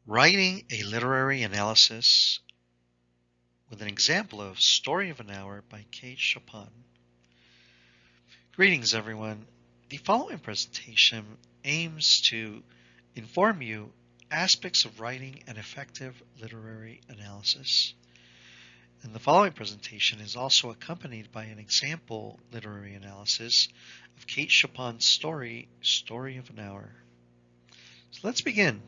Writing a literary analysis with an example of Story of an Hour by Chopin. Greetings, everyone. The following presentation aims to inform you aspects of writing an effective literary analysis. And the following presentation is also accompanied by an example literary analysis of Chopin's Story of an Hour. So let's begin.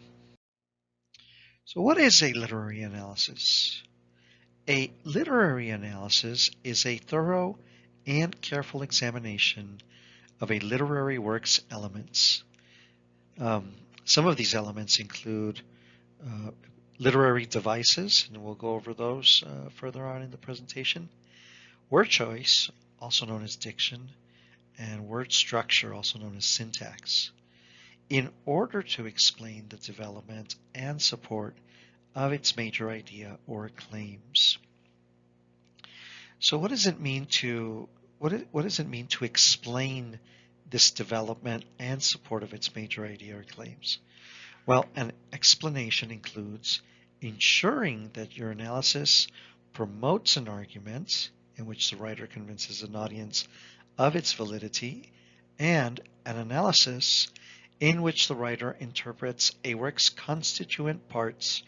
So what is a literary analysis? A literary analysis is a thorough and careful examination of a literary work's elements. Some of these elements include literary devices, and we'll go over those further on in the presentation, word choice, also known as diction, and word structure, also known as syntax, in order to explain the development and support of its major idea or claims. So what does it mean to explain this development and support of its major idea or claims? Well, an explanation includes ensuring that your analysis promotes an argument in which the writer convinces an audience of its validity, and an analysis in which the writer interprets a work's constituent parts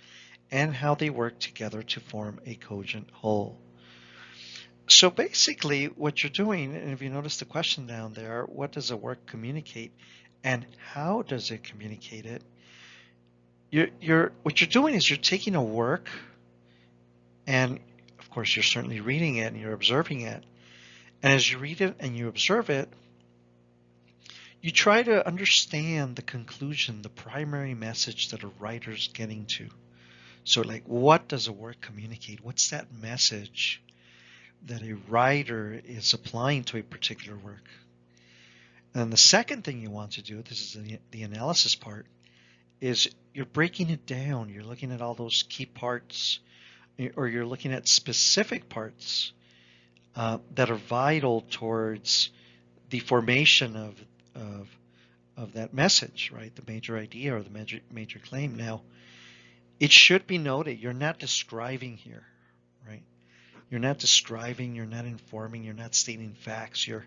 and how they work together to form a cogent whole. So basically what you're doing, and if you notice the question down there, what does a work communicate and how does it communicate it? What you're doing is you're taking a work, and of course you're certainly reading it and you're observing it. And as you read it and you observe it, you try to understand the conclusion, the primary message that a writer's getting to. So like, what does a work communicate? What's that message that a writer is applying to a particular work? And the second thing you want to do, this is the analysis part, is you're breaking it down. You're looking at all those key parts, or you're looking at specific parts that are vital towards the formation of that message, right? The major idea or the major claim. Now, it should be noted, you're not describing here, right? You're not describing, you're not informing, you're not stating facts. You're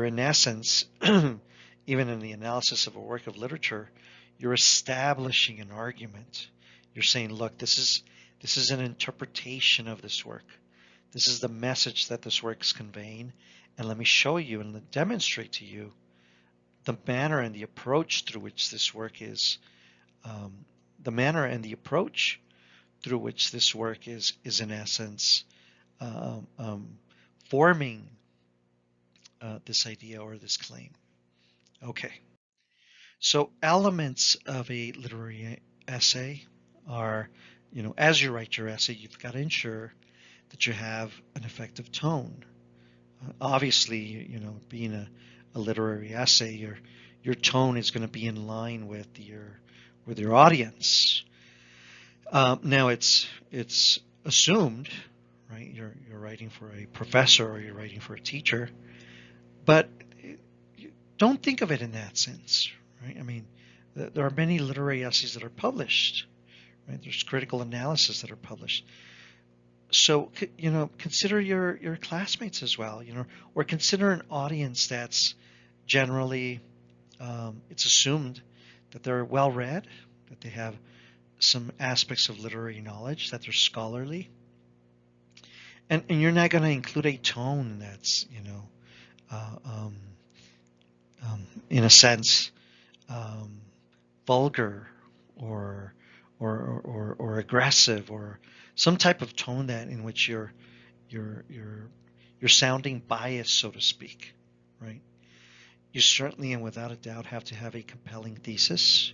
in essence, even in the analysis of a work of literature, you're establishing an argument. You're saying, look, this is an interpretation of this work. This is the message that this work is conveying, and let me show you and demonstrate to you the manner and the approach through which this work is in essence forming this idea or this claim. Okay, so elements of a literary essay are, as you write your essay, you've got to ensure that you have an effective tone. Obviously, being a literary essay, your tone is going to be in line with your audience. Now it's assumed, right? You're writing for a professor or you're writing for a teacher, but don't think of it in that sense, right? I mean, there are many literary essays that are published, right? There's critical analysis that are published. So, consider your classmates as well, or consider an audience that's generally, it's assumed that they're well-read, that they have some aspects of literary knowledge, that they're scholarly. And you're not going to include a tone that's, in a sense, vulgar or aggressive, or some type of tone that in which you're sounding biased, so to speak, right? You certainly and without a doubt have to have a compelling thesis,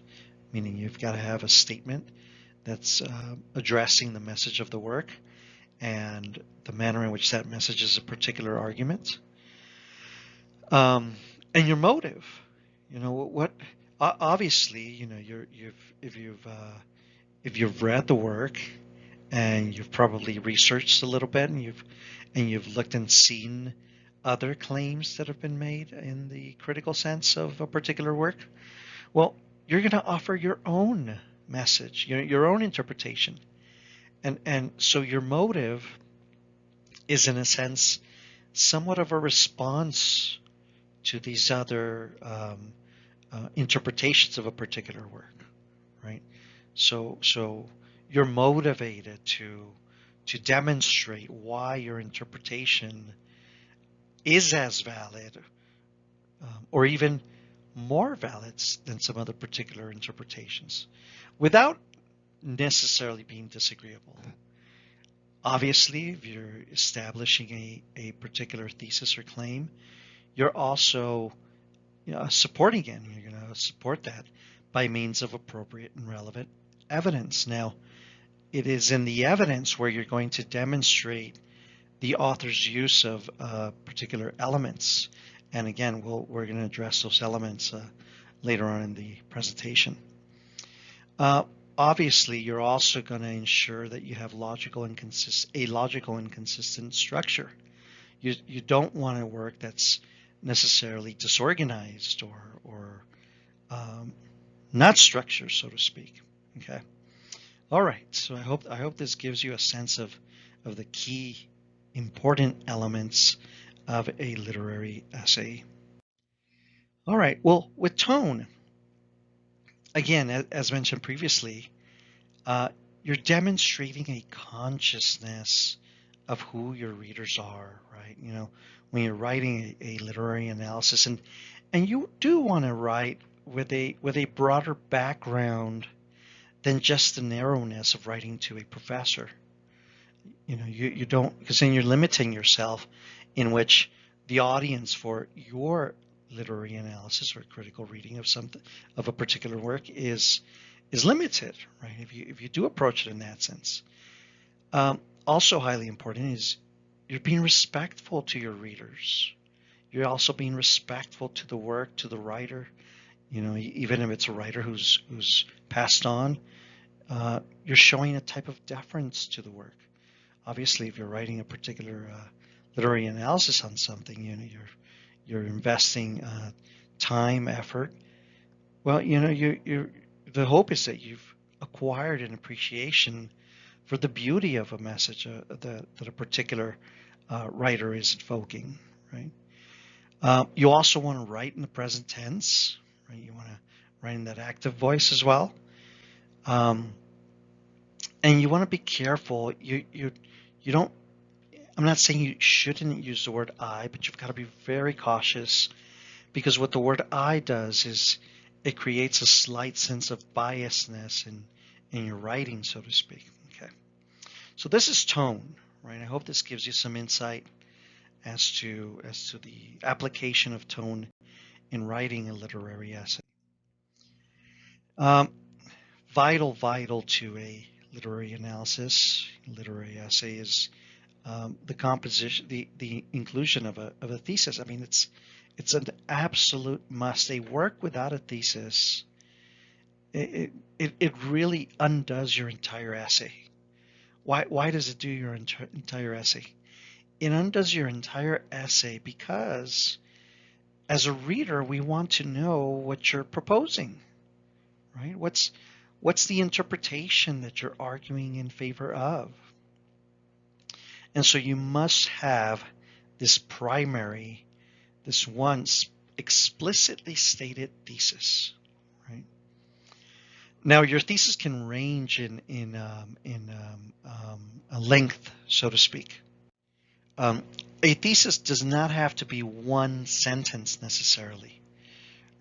meaning you've got to have a statement that's addressing the message of the work and the manner in which that message is a particular argument. And your motive, what obviously, if you've read the work and you've probably researched a little bit and you've looked and seen other claims that have been made in the critical sense of a particular work, well, you're going to offer your own message, your own interpretation. And so your motive is, in a sense, somewhat of a response to these other interpretations of a particular work, right? So you're motivated to demonstrate why your interpretation is as valid, or even more valid than some other particular interpretations, without necessarily being disagreeable. Obviously, if you're establishing a particular thesis or claim, you're also supporting it. You're going to support that by means of appropriate and relevant evidence. Now, it is in the evidence where you're going to demonstrate the author's use of particular elements. And again, we're going to address those elements later on in the presentation. Obviously, you're also going to ensure that you have a logical and consistent structure. You don't want a work that's necessarily disorganized or not structured, so to speak. Okay. All right. So I hope this gives you a sense of the key important elements of a literary essay. All right. Well, with tone, again, as mentioned previously, you're demonstrating a consciousness of who your readers are, right? When you're writing a literary analysis, and you do want to write with a broader background than just the narrowness of writing to a professor. You don't, because then you're limiting yourself, in which the audience for your literary analysis or critical reading of a particular work is limited, right? If you do approach it in that sense. Also highly important is you're being respectful to your readers. You're also being respectful to the work, to the writer. Even if it's a writer who's passed on, you're showing a type of deference to the work. Obviously, if you're writing a particular literary analysis on something, you're investing time, effort. Well, the hope is that you've acquired an appreciation for the beauty of a message that a particular writer is evoking, right? You also want to write in the present tense, right? You want to write in that active voice as well. And you want to be careful. You don't. I'm not saying you shouldn't use the word I, but you've got to be very cautious, because what the word I does is it creates a slight sense of biasness in your writing, so to speak. Okay. So this is tone, right? I hope this gives you some insight as to the application of tone in writing a literary essay. Vital to a literary analysis, literary essay, is the composition, the inclusion of a thesis. I mean, it's an absolute must. A work without a thesis, it really undoes your entire essay. Why does it do your entire essay? It undoes your entire essay because, as a reader, we want to know what you're proposing, right? What's the interpretation that you're arguing in favor of? And so you must have this primary, this once explicitly stated thesis, right? Now, your thesis can range in a length, so to speak. A thesis does not have to be one sentence necessarily,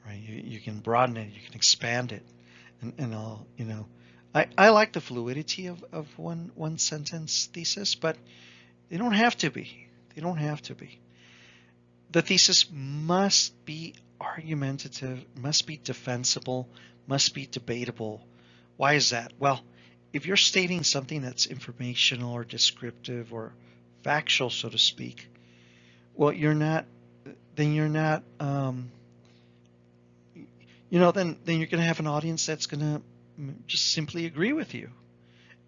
right? You can broaden it, you can expand it, and all. I like the fluidity of one sentence thesis, but they don't have to be. They don't have to be. The thesis must be argumentative, must be defensible, must be debatable. Why is that? Well, if you're stating something that's informational or descriptive or factual, so to speak, well, then you're not, then you're going to have an audience that's going to just simply agree with you.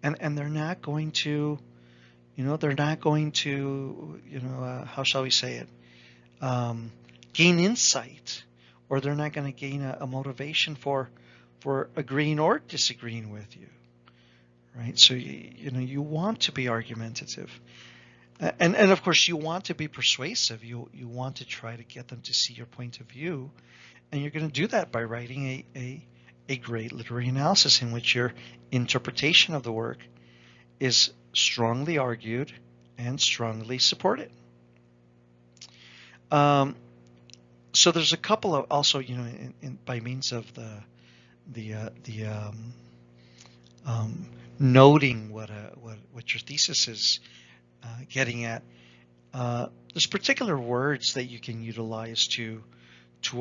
And they're not going to, how shall we say it? Gain insight, or they're not going to gain a motivation for for agreeing or disagreeing with you, right? So you want to be argumentative, and of course you want to be persuasive. You want to try to get them to see your point of view, and you're going to do that by writing a great literary analysis in which your interpretation of the work is strongly argued and strongly supported. So there's a couple of also, by means of the noting what your thesis is getting at. There's particular words that you can utilize to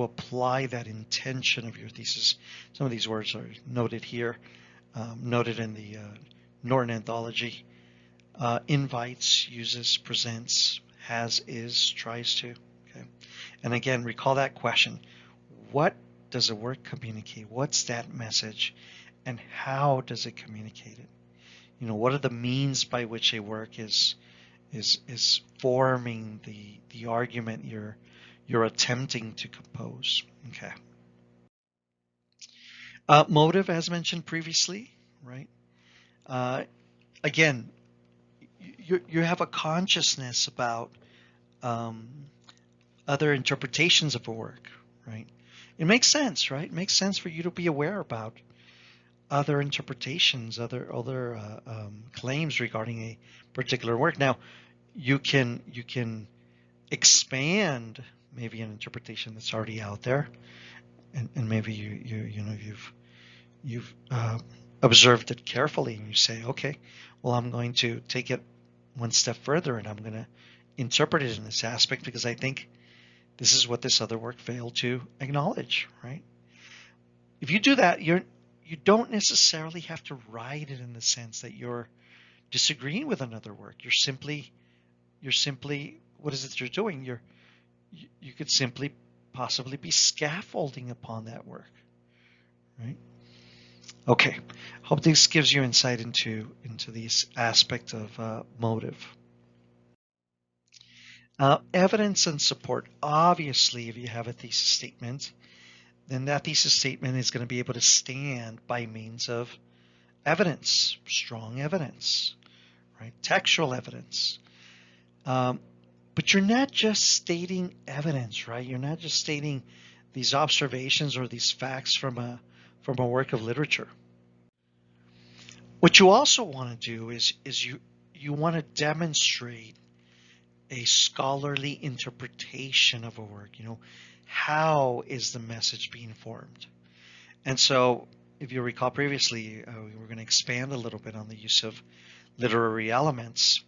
apply that intention of your thesis. Some of these words are noted here, noted in the Norton Anthology. Invites, uses, presents, has, is, tries to. Okay, and again, recall that question: what does a work communicate? What's that message, and how does it communicate it? What are the means by which a work is forming the argument you're attempting to compose? Okay. Motive, as mentioned previously, right? Again, you have a consciousness about other interpretations of a work, right? It makes sense, right? It makes sense for you to be aware about other interpretations, other claims regarding a particular work. Now, you can expand maybe an interpretation that's already out there, and maybe you've observed it carefully, and you say, okay, well, I'm going to take it one step further, and I'm going to interpret it in this aspect because I think this is what this other work failed to acknowledge, right? If you do that, you don't necessarily have to write it in the sense that you're disagreeing with another work. You're simply what is it you're doing? You could simply possibly be scaffolding upon that work, right? Okay, hope this gives you insight into this aspect of motive. Evidence and support. Obviously, if you have a thesis statement, then that thesis statement is going to be able to stand by means of evidence, strong evidence, right? Textual evidence. But you're not just stating evidence, right? You're not just stating these observations or these facts from a work of literature. What you also want to do is you want to demonstrate a scholarly interpretation of a work. How is the message being formed? And so, if you recall previously, we were going to expand a little bit on the use of literary elements,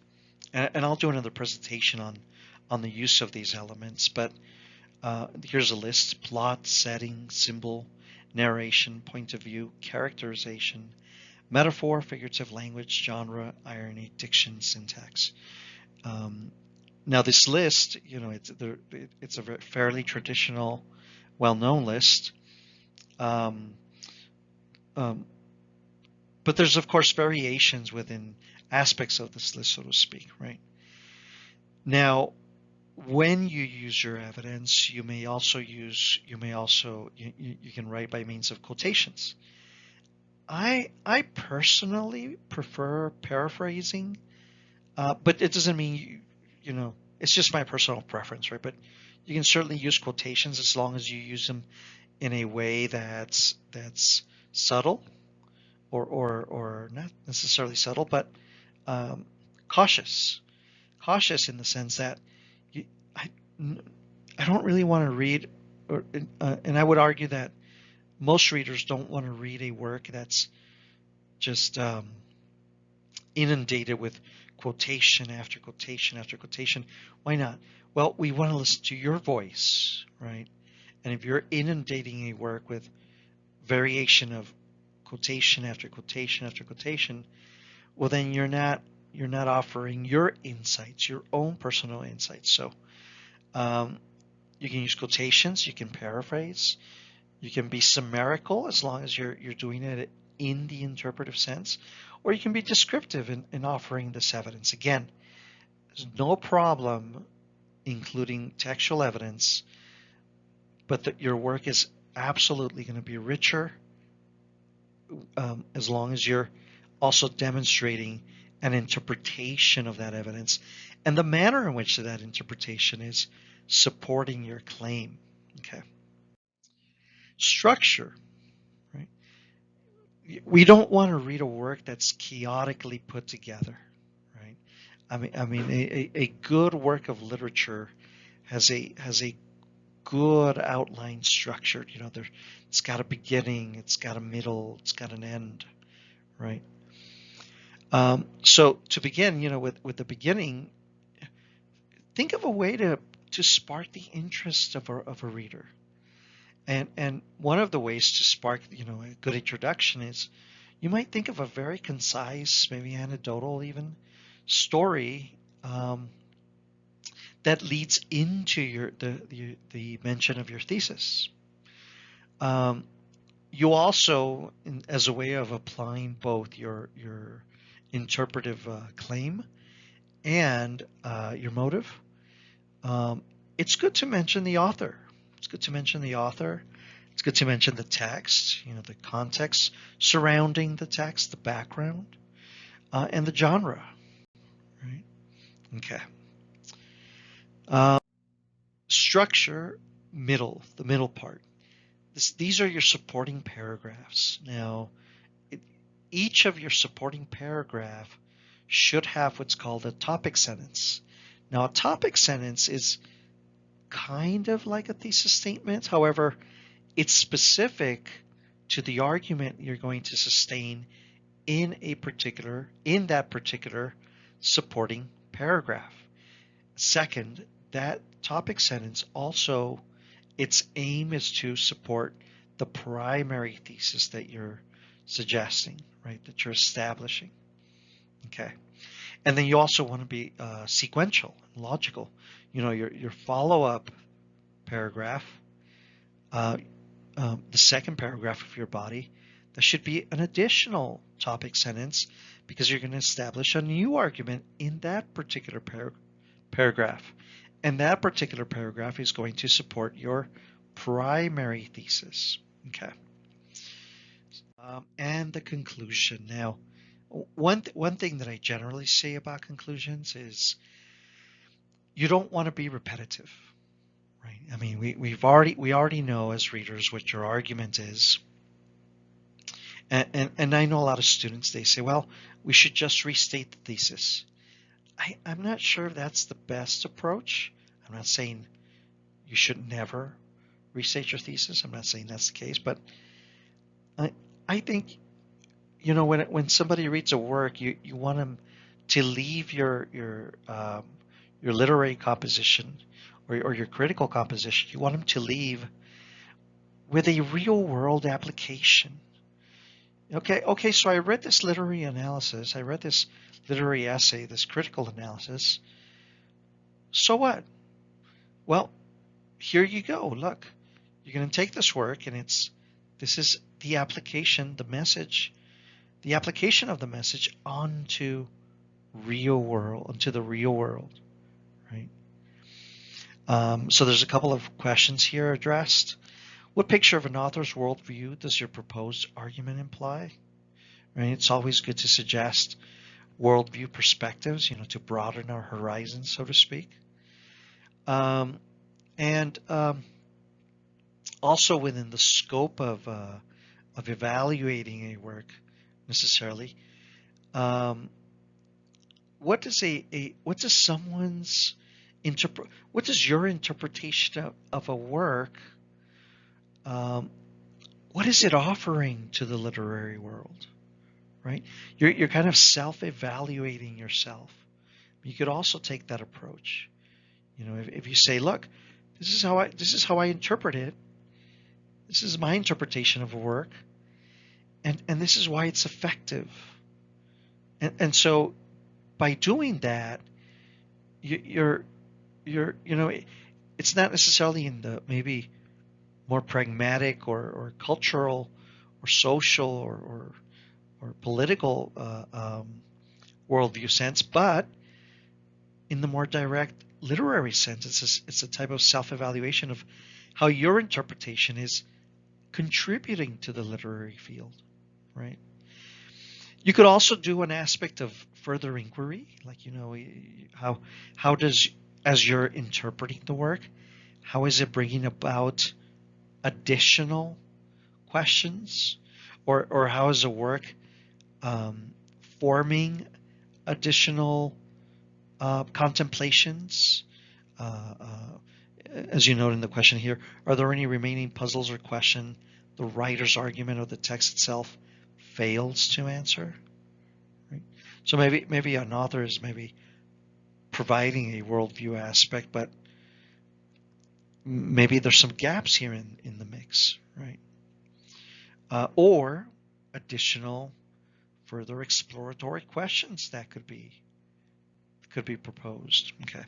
and I'll do another presentation on the use of these elements. But here's a list: plot, setting, symbol, narration, point of view, characterization, metaphor, figurative language, genre, irony, diction, syntax. Now this list, it's a fairly traditional, well-known list, but there's of course variations within aspects of this list, so to speak, right? Now, when you use your evidence, you can write by means of quotations. I personally prefer paraphrasing, but it doesn't mean it's just my personal preference, right? But you can certainly use quotations as long as you use them in a way that's subtle, or not necessarily subtle, but cautious in the sense that I don't really want to read, and I would argue that most readers don't want to read a work that's just inundated with quotation after quotation after quotation. Why not? Well, we want to listen to your voice, right? And if you're inundating a work with variation of quotation after quotation after quotation, well, then you're not offering your insights, your own personal insights. So you can use quotations, you can paraphrase, you can be summarical as long as you're doing it in the interpretive sense, or you can be descriptive in offering this evidence. Again, there's no problem including textual evidence, but that your work is absolutely going to be richer as long as you're also demonstrating an interpretation of that evidence and the manner in which that interpretation is supporting your claim. Okay. Structure, right? We don't want to read a work that's chaotically put together, right? I mean, a good work of literature has a good outline structure. It's got a beginning, it's got a middle, it's got an end, right? So to begin, with the beginning, think of a way to spark the interest of a reader. And one of the ways to spark, a good introduction is you might think of a very concise, maybe anecdotal even, story that leads into the mention of your thesis. You also, as a way of applying both your interpretive claim and your motive, it's good to mention the author. It's good to mention the author. It's good to mention the text, the context surrounding the text, the background, and the genre, right? Okay. Uh, Structure, the middle part. These are your supporting paragraphs. Now, each of your supporting paragraph should have what's called a topic sentence. Now, a topic sentence is kind of like a thesis statement. However, it's specific to the argument you're going to sustain in that particular supporting paragraph. Second, that topic sentence also, its aim is to support the primary thesis that you're suggesting, right? That you're establishing. Okay. And then you also want to be sequential and logical. Your follow-up paragraph, the second paragraph of your body, there should be an additional topic sentence because you're going to establish a new argument in that particular paragraph. And that particular paragraph is going to support your primary thesis. Okay. And the conclusion. Now, one thing that I generally say about conclusions is you don't want to be repetitive, right? I mean, we already know as readers what your argument is. And I know a lot of students, they say, well, we should just restate the thesis. I'm not sure that's the best approach. I'm not saying you should never restate your thesis. I'm not saying that's the case, but I think, when somebody reads a work, you want them to leave your literary composition or your critical composition. You want them to leave with a real world application. Okay, so I read this literary analysis. I read this literary essay, this critical analysis. So what? Well, here you go. Look, you're going to take this work, and this is the application, the message, the application of the message onto the real world, right? So there's a couple of questions here addressed. What picture of an author's worldview does your proposed argument imply? Right? It's always good to suggest worldview perspectives, to broaden our horizons, so to speak. And also within the scope of evaluating a work, necessarily, what does your interpretation of a work? What is it offering to the literary world, right? You're kind of self-evaluating yourself. You could also take that approach. If you say, look, this is how I interpret it. This is my interpretation of a work, and this is why it's effective. And so by doing that, it's not necessarily in the maybe more pragmatic or cultural or social or political worldview sense, but in the more direct literary sense, it's a type of self-evaluation of how your interpretation is contributing to the literary field. right? You could also do an aspect of further inquiry, like, how does, as you're interpreting the work, how is it bringing about additional questions, or how is the work um, forming additional contemplations? As you note in the question here, are there any remaining puzzles or question the writer's argument or the text itself fails to answer? Right? So maybe an author is maybe providing a worldview aspect, but maybe there's some gaps here in the mix, right? Or additional further exploratory questions that could be proposed. Okay.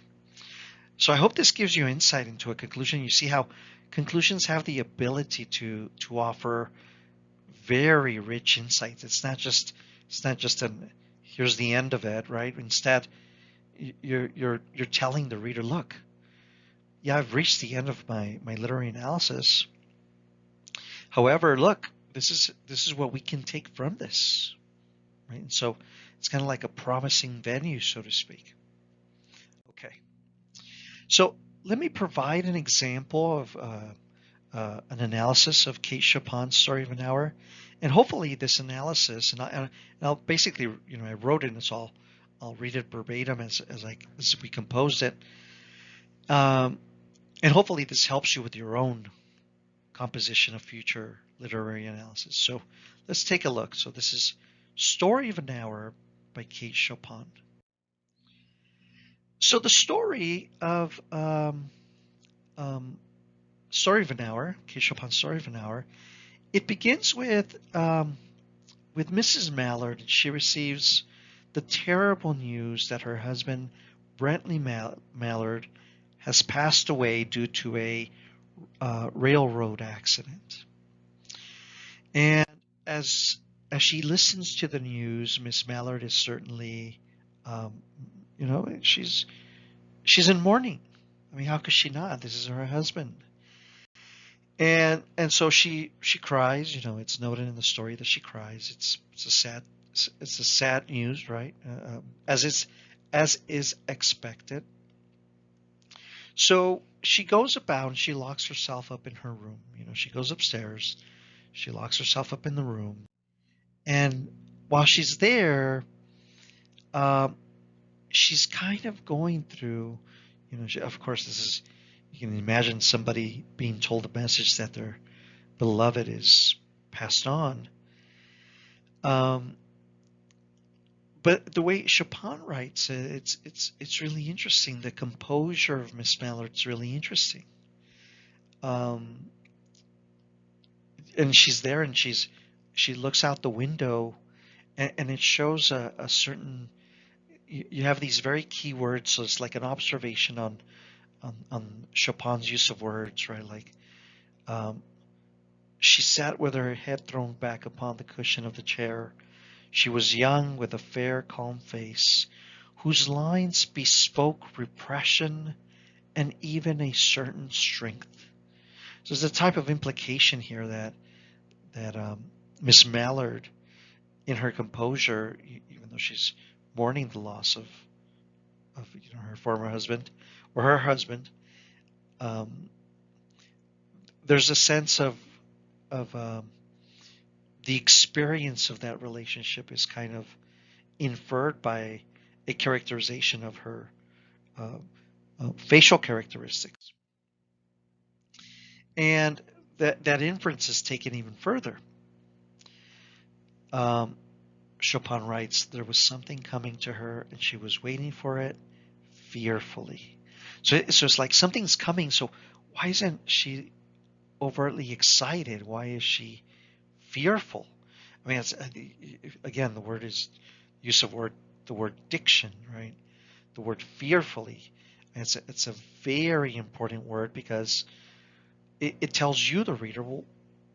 So I hope this gives you insight into a conclusion. You see how conclusions have the ability to offer very rich insights. It's not just an here's the end of it, right? Instead, you're telling the reader, look, yeah, I've reached the end of my literary analysis. However, look, this is what we can take from this, right? And so it's kind of like a promising venue, so to speak. Okay. So let me provide an example of an analysis of Kate Chopin's Story of an Hour, and hopefully this analysis, and I'll basically, I wrote it, and so I'll read it verbatim as we composed it, and hopefully this helps you with your own composition of future literary analysis. So let's take a look. So this is Story of an Hour by Kate Chopin. So the story of Story of an Hour, Kate Chopin's Story of an Hour, it begins with Mrs. Mallard. She receives the terrible news that her husband, Brentley Mallard, has passed away due to a railroad accident. And as she listens to the news, Miss Mallard is certainly, she's in mourning. I mean, how could she not? This is her husband. And so she cries. It's noted in the story that she cries. It's a sad news, right? As is expected. So she goes about and she locks herself up in her room. She goes upstairs. She locks herself up in the room, and while she's there, she's kind of going through. Of course, you can imagine somebody being told a message that their beloved is passed on. But the way Chopin writes, it's really interesting. The composure of Miss Mallard's really interesting. And she's there, and she looks out the window, and it shows a certain. You have these very key words, so it's like an observation on Chopin's use of words, right? Like, she sat with her head thrown back upon the cushion of the chair. She was young, with a fair, calm face, whose lines bespoke repression and even a certain strength. So there's a type of implication here that Miss Mallard, in her composure, even though she's mourning the loss of her former husband or her husband, there's a sense of the experience of that relationship is kind of inferred by a characterization of her facial characteristics, and that inference is taken even further. Chopin writes, there was something coming to her, and she was waiting for it fearfully. So it's like something's coming. So why isn't she overtly excited? Why is she fearful? I mean, again, the word is the word diction, right? The word fearfully. And it's a very important word because it tells you, the reader, well,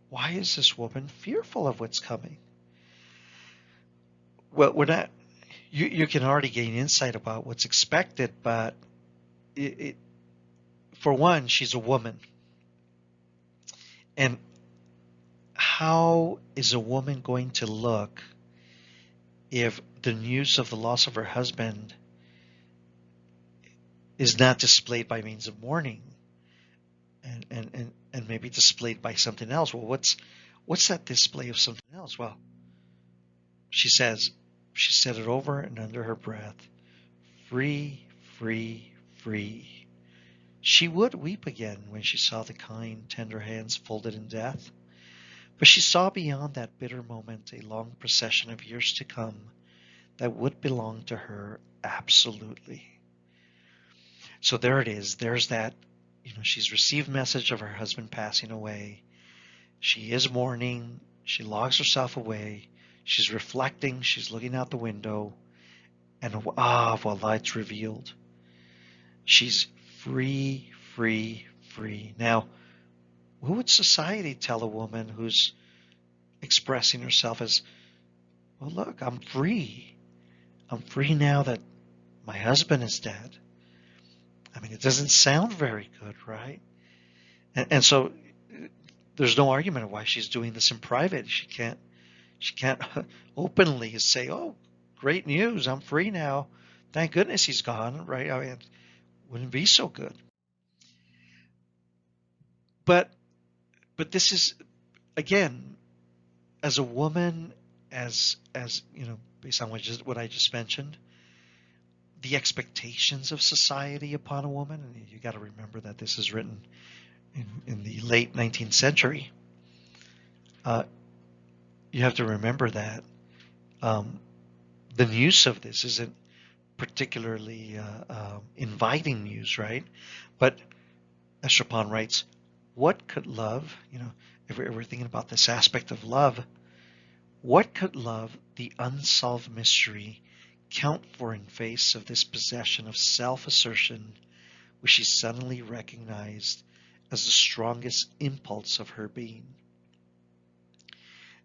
why is this woman fearful of what's coming? Well, we're not. You can already gain insight about what's expected, but for one, she's a woman, and how is a woman going to look if the news of the loss of her husband is not displayed by means of mourning and maybe displayed by something else? Well, what's that display of something else? Well, she says, she said it over and under her breath, free, free, free. She would weep again when she saw the kind, tender hands folded in death, but she saw beyond that bitter moment a long procession of years to come that would belong to her absolutely. So there it is. There's that, she's received message of her husband passing away. She is mourning. She locks herself away. She's reflecting. She's looking out the window. And voila, it's revealed. She's free, free, free. Now, what would society tell a woman who's expressing herself as, well, look, I'm free. I'm free now that my husband is dead. I mean, it doesn't sound very good, right? And so there's no argument of why she's doing this in private. She can't openly say, "Oh, great news! I'm free now. Thank goodness he's gone." Right? I mean, it wouldn't be so good. But this is, again, as a woman, as based on what I just mentioned, the expectations of society upon a woman, and you got to remember that this is written in the late 19th century. You have to remember that the news of this isn't particularly inviting news, right? But as Chopin writes, what could love, if we're thinking about this aspect of love, what could love, the unsolved mystery, count for in face of this possession of self-assertion, which she suddenly recognized as the strongest impulse of her being?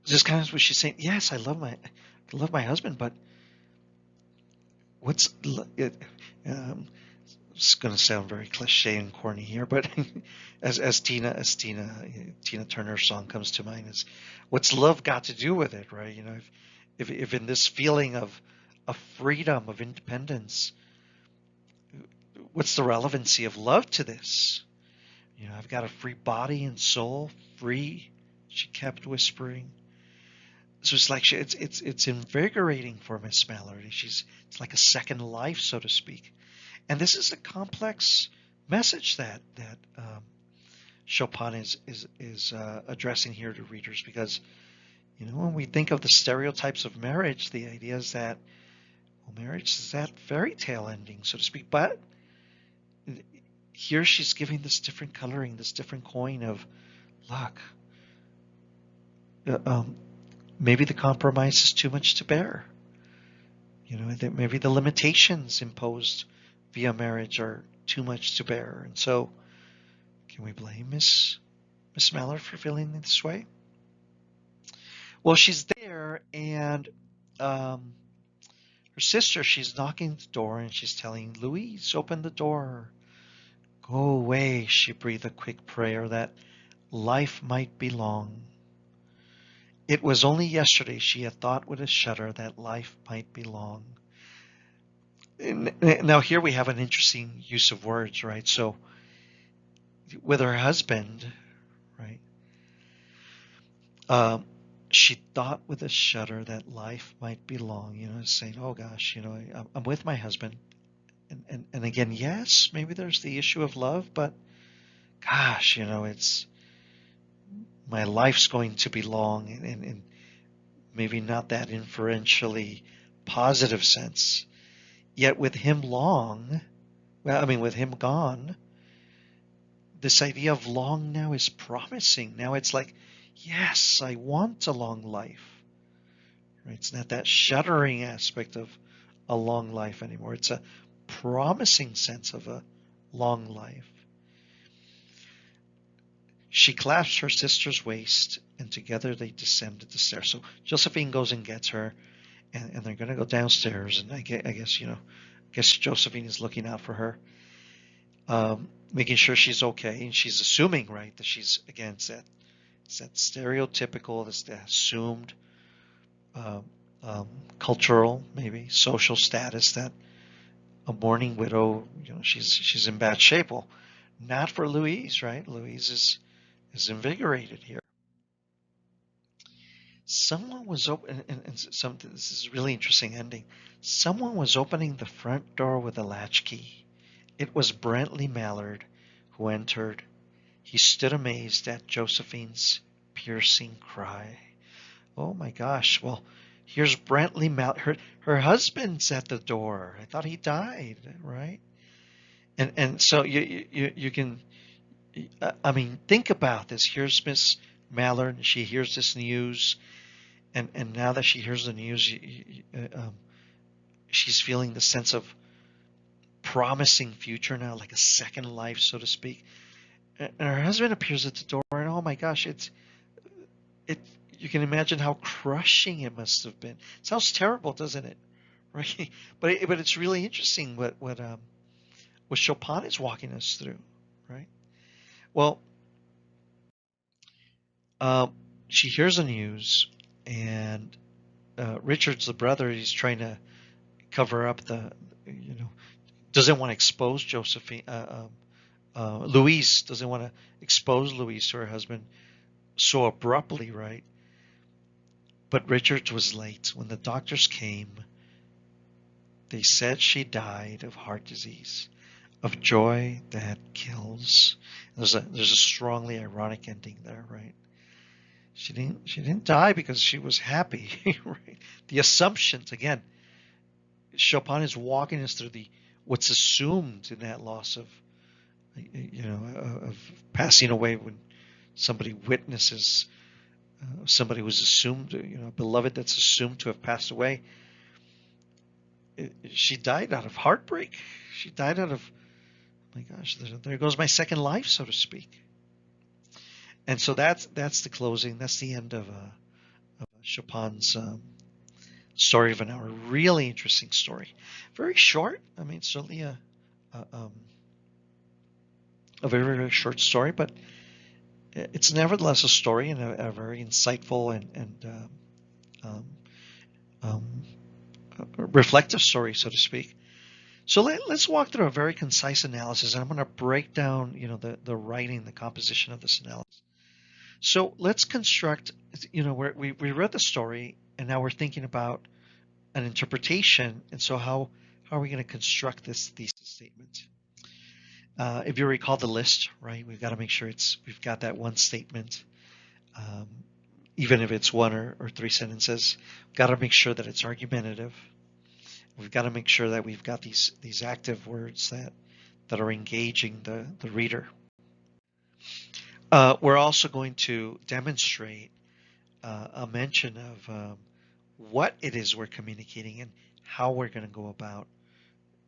It's just kind of what she's saying. Yes, I love my husband, but what's it? It's going to sound very cliche and corny here, but as Tina Turner's song comes to mind, is what's love got to do with it, right? If in this feeling of freedom, of independence, what's the relevancy of love to this? I've got a free body and soul, free. She kept whispering. So it's like it's invigorating for Miss Mallory. It's like a second life, so to speak. And this is a complex message that Chopin is addressing here to readers, because when we think of the stereotypes of marriage, the idea is that, well, marriage is that fairy tale ending, so to speak. But here she's giving this different coloring, this different coin of, look, maybe the compromise is too much to bear. Maybe the limitations imposed via marriage are too much to bear. And so, can we blame Miss Mallory for feeling this way? Well, she's there, and her sister, she's knocking at the door, and she's telling Louise, open the door. Go away, she breathed a quick prayer that life might be long. It was only yesterday she had thought with a shudder that life might be long. Now here we have an interesting use of words, right? So with her husband, right, she thought with a shudder that life might be long, saying, oh gosh, I'm with my husband. And again, yes, maybe there's the issue of love, but gosh, it's, my life's going to be long, and maybe not that inferentially positive sense. Yet with him with him gone, this idea of long now is promising. Now it's like, yes, I want a long life. Right? It's not that shuddering aspect of a long life anymore. It's a promising sense of a long life. She clasps her sister's waist, and together they descended the stairs. So Josephine goes and gets her, and they're going to go downstairs. And I guess Josephine is looking out for her, making sure she's okay. And she's assuming, right, that she's, again, that It's that stereotypical, this assumed um, cultural, maybe social status that a mourning widow, she's in bad shape. Well, not for Louise, right? Louise is invigorated here. Someone was open, and something. This is a really interesting ending. Someone was opening the front door with a latchkey. It was Brantley Mallard who entered. He stood amazed at Josephine's piercing cry. Oh my gosh! Well, here's Brantley Mallard. Her husband's at the door. I thought he died, right? And so you can. I mean, think about this. Here's Miss Mallard. She hears this news, and now that she hears the news, she's feeling the sense of promising future now, like a second life, so to speak. And her husband appears at the door, and oh my gosh, it. You can imagine how crushing it must have been. It sounds terrible, doesn't it? Right? But it's really interesting what Chopin is walking us through, right? Well, um, she hears the news, and Richard's the brother. He's trying to cover up doesn't want to expose Josephine. Louise doesn't want to expose Louise to her husband so abruptly, right? But Richard was late. When the doctors came, they said she died of heart disease, of joy that kills. There's a strongly ironic ending there, right? She didn't die because she was happy, right? The assumptions again. Chopin is walking us through the what's assumed in that loss of passing away when somebody witnesses somebody was assumed, a beloved that's assumed to have passed away. She died out of heartbreak. She died out of, oh my gosh, there goes my second life, so to speak. And so that's the closing. That's the end of Chopin's story of an hour. Really interesting story. Very short. I mean, certainly a, um, a very, very short story, but it's nevertheless a story and a very insightful and um, um, reflective story, so to speak. So let's walk through a very concise analysis, and I'm going to break down, the writing, the composition of this analysis. So let's construct, we read the story, and now we're thinking about an interpretation, and so how are we going to construct this thesis statement? If you recall the list, right, we've got to make sure we've got that one statement, um, even if it's one or three sentences. We've got to make sure that it's argumentative. We've got to make sure that we've got these active words that are engaging the reader. We're also going to demonstrate a mention of what it is we're communicating and how we're going to go about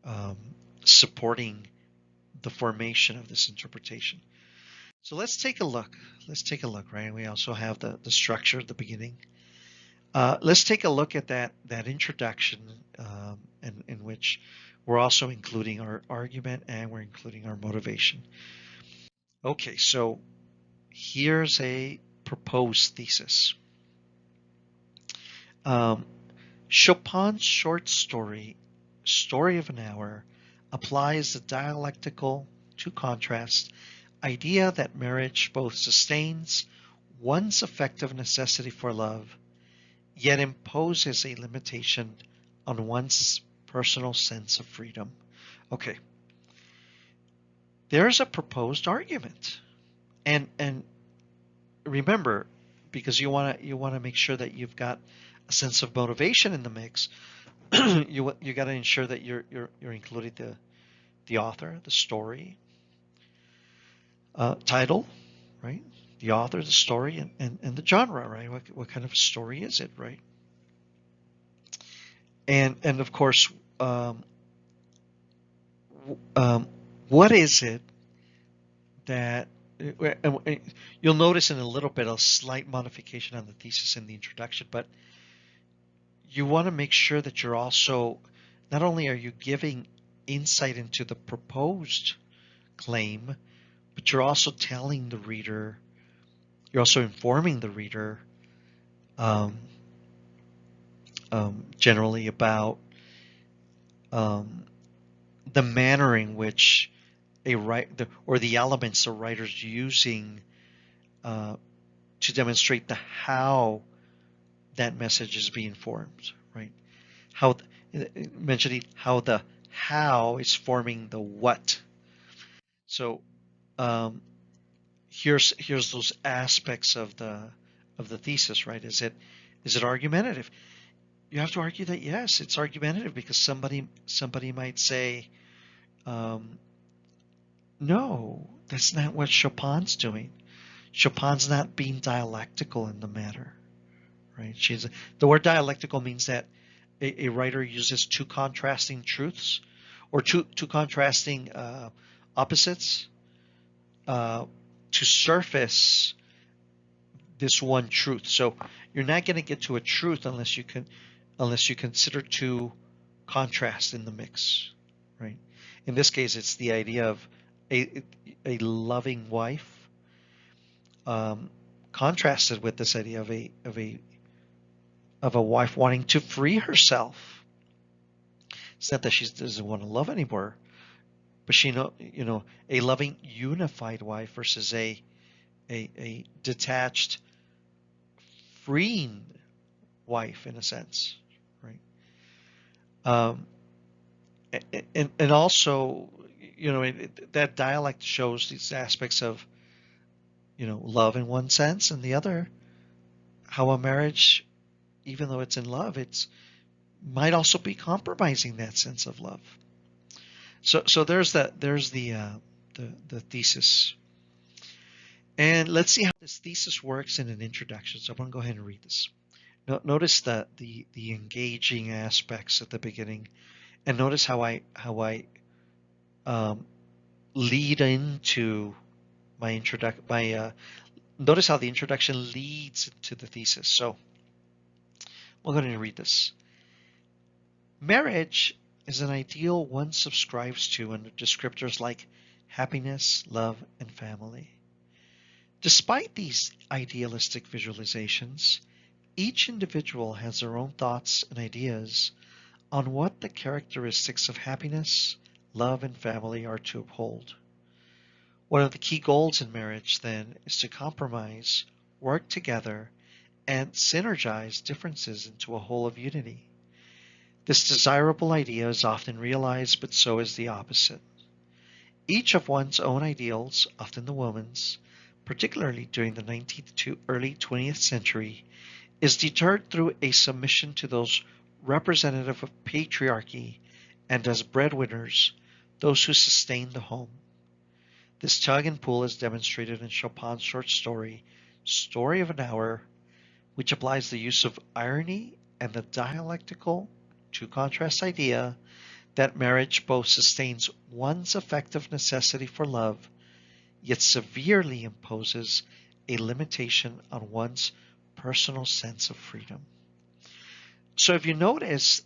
um, supporting the formation of this interpretation. So let's take a look. Right? We also have the structure at the beginning. Let's take a look at that introduction in which we're also including our argument and we're including our motivation. Okay, so here's a proposed thesis. Chopin's short story, Story of an Hour, applies the dialectical to contrast idea that marriage both sustains one's affective necessity for love, yet imposes a limitation on one's personal sense of freedom. Okay, there's a proposed argument, and remember, because you want to make sure that you've got a sense of motivation in the mix, you got to ensure that you're including the author, the story, title, right? The author, the story, and the genre, right? What kind of a story is it, right? And of course, what is it that you'll notice in a little bit a slight modification on the thesis in the introduction, but you want to make sure that you're also not only are you giving insight into the proposed claim, but you're also telling the reader You're also informing the reader um, generally about um, the manner in which or the elements the writer's using uh, to demonstrate the how that message is being formed, right? How mentioning how the how is forming the what. So um, here's those aspects of the thesis, right? Is it argumentative? You have to argue that yes, it's argumentative because somebody might say, um, no, that's not what Chopin's doing. Chopin's not being dialectical in the matter, right? The word dialectical means that a writer uses two contrasting truths or two contrasting opposites uh, to surface this one truth. So you're not going to get to a truth unless you consider two contrasts in the mix, right? In this case, it's the idea of a a loving wife um, contrasted with this idea of a wife wanting to free herself. It's not that she doesn't want to love anymore, but a loving unified wife versus a detached freeing wife in a sense, right? Um, and also, that dialect shows these aspects of, love in one sense, and the other, how a marriage, even though it's in love, it's might also be compromising that sense of love. So there's the thesis, and let's see how this thesis works in an introduction. So I'm going to go ahead and read this. Notice the engaging aspects at the beginning, and notice how I um, lead into my introduction. Notice how the introduction leads to the thesis. So we'll go ahead and read this. Marriage is an ideal one subscribes to under descriptors like happiness, love, and family. Despite these idealistic visualizations, each individual has their own thoughts and ideas on what the characteristics of happiness, love, and family are to uphold. One of the key goals in marriage, then, is to compromise, work together, and synergize differences into a whole of unity. This desirable idea is often realized, but so is the opposite. Each of one's own ideals, often the woman's, particularly during the 19th to early 20th century, is deterred through a submission to those representative of patriarchy and as breadwinners, those who sustain the home. This tug and pull is demonstrated in Chopin's short story, Story of an Hour, which applies the use of irony and the dialectical to contrast idea that marriage both sustains one's affective necessity for love, yet severely imposes a limitation on one's personal sense of freedom. So if you notice,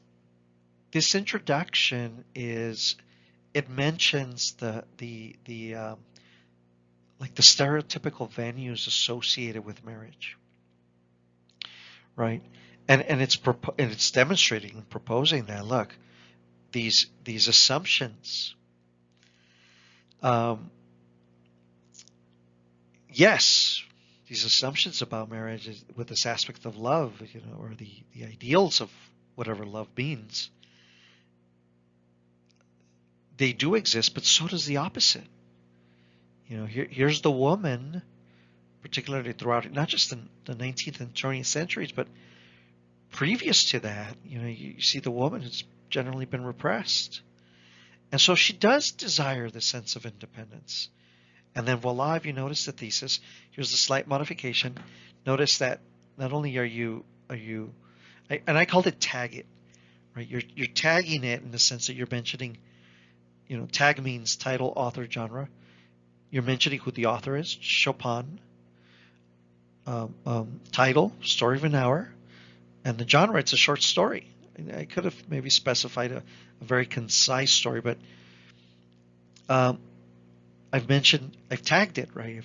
this introduction it mentions like the stereotypical venues associated with marriage, right? And it's demonstrating and proposing that, look, these assumptions, um, yes, these assumptions about marriage with this aspect of love, or the ideals of whatever love means, they do exist, but so does the opposite. Here's the woman, particularly throughout not just the 19th and 20th centuries, but previous to that, you see the woman has generally been repressed. And so she does desire the sense of independence. And then voila, if you notice the thesis, here's a slight modification. Notice that not only and I called it tag it, right? You're tagging it in the sense that you're mentioning, tag means title, author, genre. You're mentioning who the author is, Chopin. Title, Story of an Hour, and the genre, it's a short story. I could have maybe specified a very concise story, but I've tagged it, right? A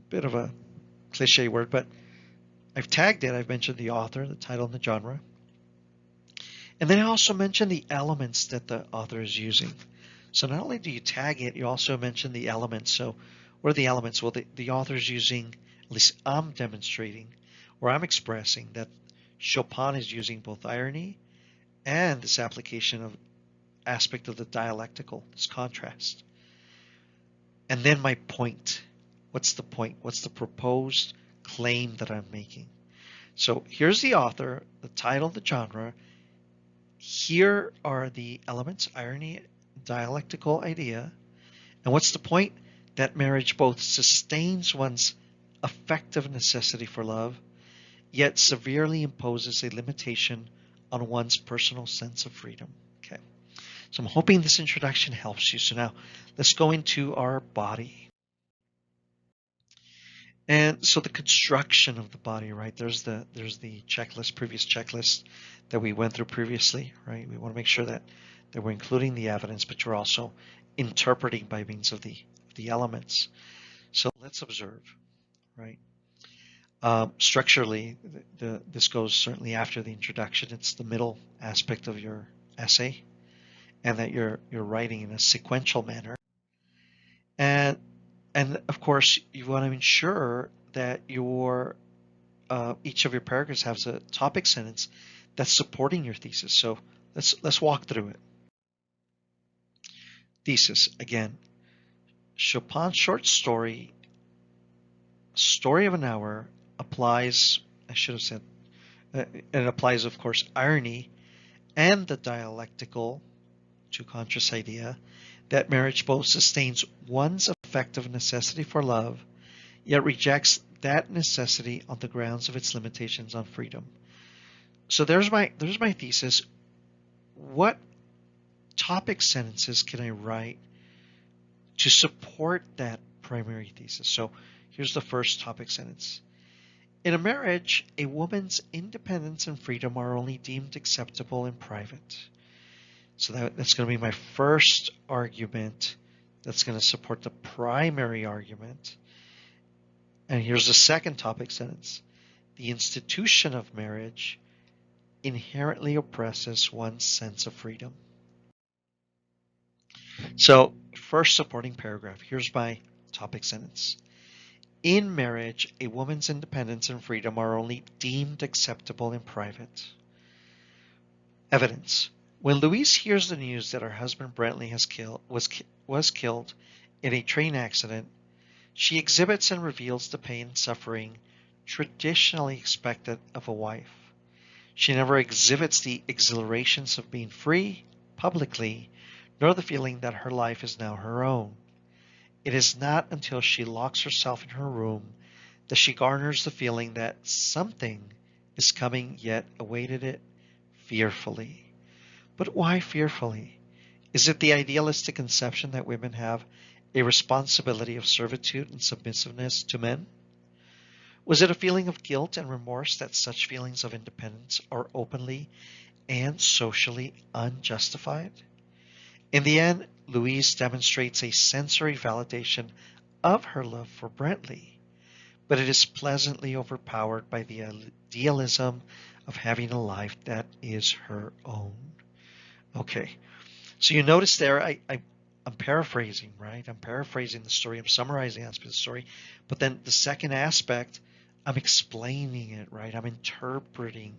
bit of a cliche word, but I've tagged it. I've mentioned the author, the title, and the genre. And then I also mentioned the elements that the author is using. So not only do you tag it, you also mention the elements. So what are the elements? Well, the author is using, at least I'm demonstrating, or I'm expressing that Chopin is using both irony and this application of aspect of the dialectical, this contrast. And then my point. What's the point? What's the proposed claim that I'm making? So here's the author, the title, the genre. Here are the elements, irony, dialectical idea. And what's the point? That marriage both sustains one's affective necessity for love, yet severely imposes a limitation on one's personal sense of freedom. Okay. So I'm hoping this introduction helps you. So now let's go into our body. And so the construction of the body, right? There's the checklist, previous checklist that we went through previously, right? We want to make sure that we're including the evidence, but you're also interpreting by means of the elements. So let's observe, right? Structurally, this goes certainly after the introduction. It's the middle aspect of your essay, and that you're writing in a sequential manner. And of course, you want to ensure that your each of your paragraphs has a topic sentence that's supporting your thesis. So let's walk through it. Thesis again. Chopin's short story, Story of an Hour, applies. I should have said it applies, of course, irony and the dialectical to contrast idea that marriage both sustains one's affective necessity for love, yet rejects that necessity on the grounds of its limitations on freedom. So there's my thesis. What topic sentences can I write to support that primary thesis? So here's the first topic sentence. In a marriage, a woman's independence and freedom are only deemed acceptable in private. So that's going to be my first argument that's going to support the primary argument. And here's the second topic sentence. The institution of marriage inherently oppresses one's sense of freedom. So first supporting paragraph. Here's my topic sentence. In marriage, a woman's independence and freedom are only deemed acceptable in private. Evidence. When Louise hears the news that her husband Brantley was killed in a train accident, she exhibits and reveals the pain and suffering traditionally expected of a wife. She never exhibits the exhilarations of being free publicly, nor the feeling that her life is now her own. It is not until she locks herself in her room that she garners the feeling that something is coming, yet awaited it fearfully. But why fearfully? Is it the idealistic conception that women have a responsibility of servitude and submissiveness to men? Was it a feeling of guilt and remorse that such feelings of independence are openly and socially unjustified? In the end, Louise demonstrates a sensory validation of her love for Brantley, but it is pleasantly overpowered by the idealism of having a life that is her own. Okay, so you notice there, I'm paraphrasing, right? I'm paraphrasing the story. I'm summarizing aspects of the story. But then the second aspect, I'm explaining it, right? I'm interpreting.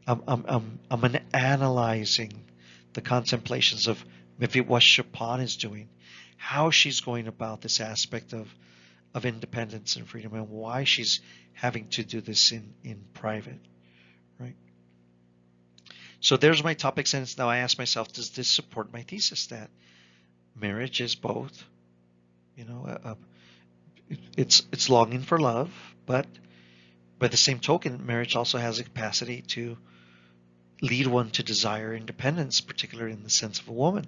I'm analyzing the contemplations of maybe what Chopin is doing, how she's going about this aspect of independence and freedom, and why she's having to do this in private, right? So there's my topic sentence. Now I ask myself, does this support my thesis that marriage is both, it's longing for love, but by the same token, marriage also has a capacity to lead one to desire independence, particularly in the sense of a woman.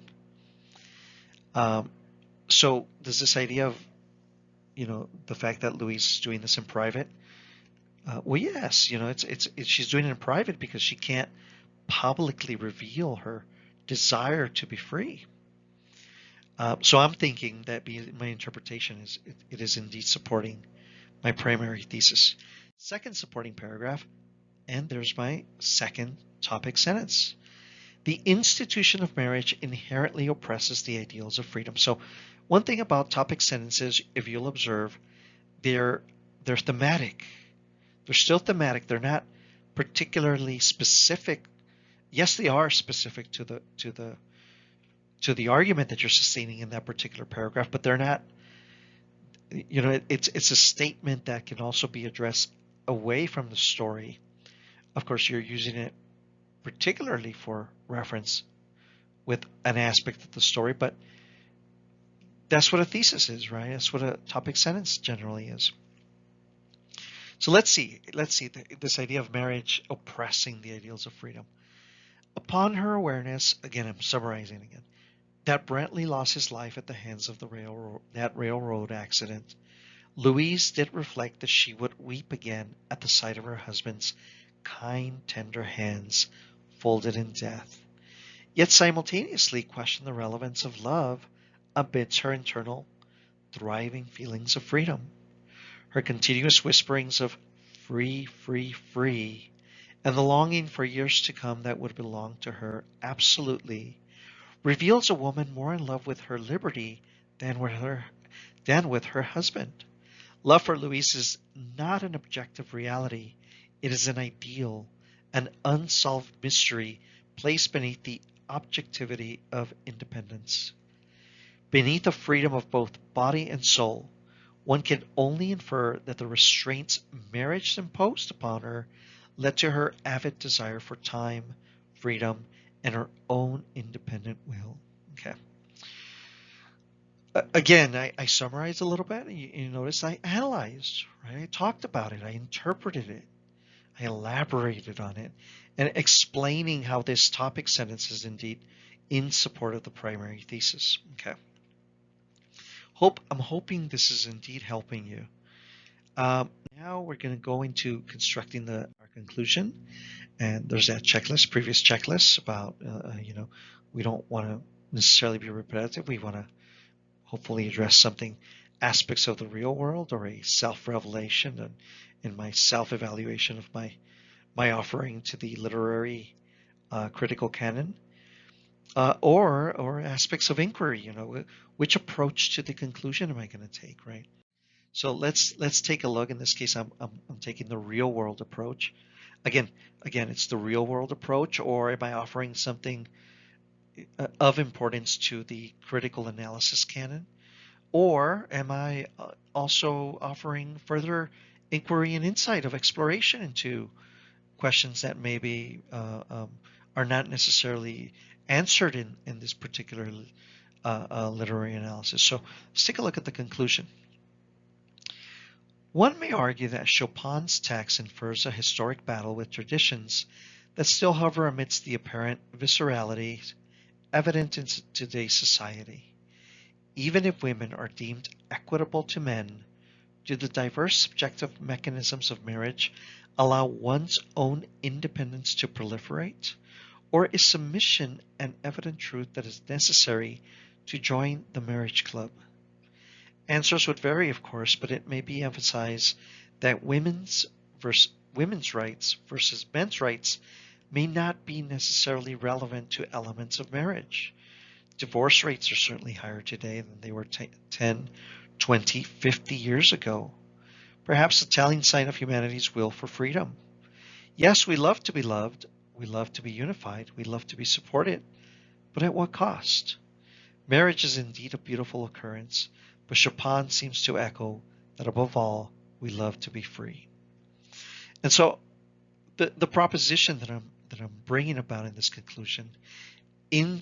So does this idea of, the fact that Louise is doing this in private? Well, yes, she's doing it in private because she can't publicly reveal her desire to be free. So I'm thinking that my interpretation is it is indeed supporting my primary thesis. Second supporting paragraph, and there's my second topic sentence. The institution of marriage inherently oppresses the ideals of freedom. So one thing about topic sentences, if you'll observe, they're they're thematic. They're still thematic. They're not particularly specific. Yes, they are specific to the argument that you're sustaining in that particular paragraph, but they're not, it's a statement that can also be addressed away from the story. Of course, you're using it particularly for reference with an aspect of the story, but that's what a thesis is, right? That's what a topic sentence generally is. So let's see this idea of marriage oppressing the ideals of freedom. Upon her awareness, again, I'm summarizing again, that Brantley lost his life at the hands of that railroad accident, Louise did reflect that she would weep again at the sight of her husband's kind, tender hands folded in death, yet simultaneously question the relevance of love amidst her internal, thriving feelings of freedom. Her continuous whisperings of free, free, free, and the longing for years to come that would belong to her absolutely, reveals a woman more in love with her liberty than with her husband. Love for Louise is not an objective reality. It is an ideal, an unsolved mystery placed beneath the objectivity of independence. Beneath the freedom of both body and soul, one can only infer that the restraints marriage imposed upon her led to her avid desire for time, freedom, and her own independent will. Okay. Again, I summarized a little bit. You notice I analyzed, right? I talked about it. I interpreted it. I elaborated on it, and explaining how this topic sentence is indeed in support of the primary thesis. Okay. I'm hoping this is indeed helping you. Now we're going to go into constructing our conclusion, and there's that checklist, previous checklist about we don't want to necessarily be repetitive. We want to hopefully address something, aspects of the real world, or a self-revelation and in my self-evaluation of my offering to the literary critical canon, or aspects of inquiry. Which approach to the conclusion am I going to take, right? So let's take a look. In this case, I'm taking the real world approach. Again, it's the real world approach, or am I offering something of importance to the critical analysis canon? Or am I also offering further inquiry and insight of exploration into questions that maybe are not necessarily answered in this particular literary analysis? So let's take a look at the conclusion. One may argue that Chopin's text infers a historic battle with traditions that still hover amidst the apparent viscerality evident in today's society. Even if women are deemed equitable to men, do the diverse subjective mechanisms of marriage allow one's own independence to proliferate? Or is submission an evident truth that is necessary to join the marriage club? Answers would vary, of course, but it may be emphasized that women's rights versus men's rights may not be necessarily relevant to elements of marriage. Divorce rates are certainly higher today than they were 10, 20, 50 years ago. Perhaps a telling sign of humanity's will for freedom. Yes, we love to be loved, we love to be unified, we love to be supported, but at what cost? Marriage is indeed a beautiful occurrence, but Chopin seems to echo that above all, we love to be free. And so the proposition that I'm bringing about in this conclusion, in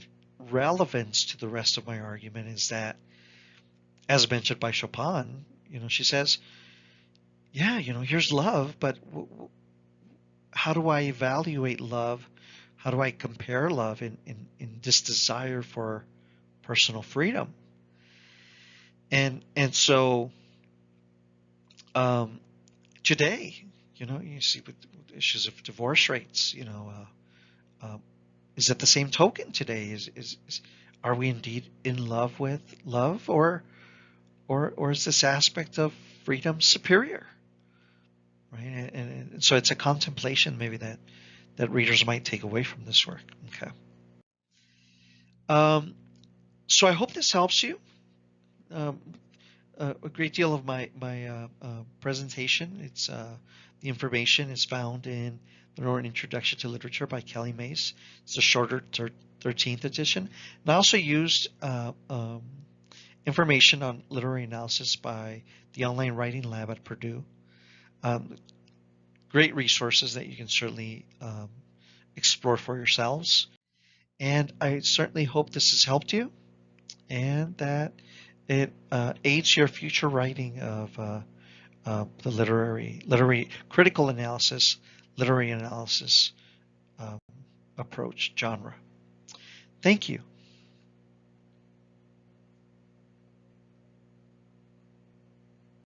relevance to the rest of my argument, is that, as mentioned by Chopin, she says, yeah, here's love, but how do I evaluate love? How do I compare love in this desire for personal freedom? And so today, you see with issues of divorce rates, is that the same token today? Are we indeed in love with love, or is this aspect of freedom superior, right? And so it's a contemplation maybe that readers might take away from this work. Okay. So I hope this helps you. Um, a great deal of my presentation. The information is found in the Northern Introduction to Literature by Kelly Mace. It's a shorter 13th edition. And I also used information on literary analysis by the Online Writing Lab at Purdue. Great resources that you can certainly explore for yourselves. And I certainly hope this has helped you and that it aids your future writing of the literary critical analysis, literary analysis approach genre. Thank you.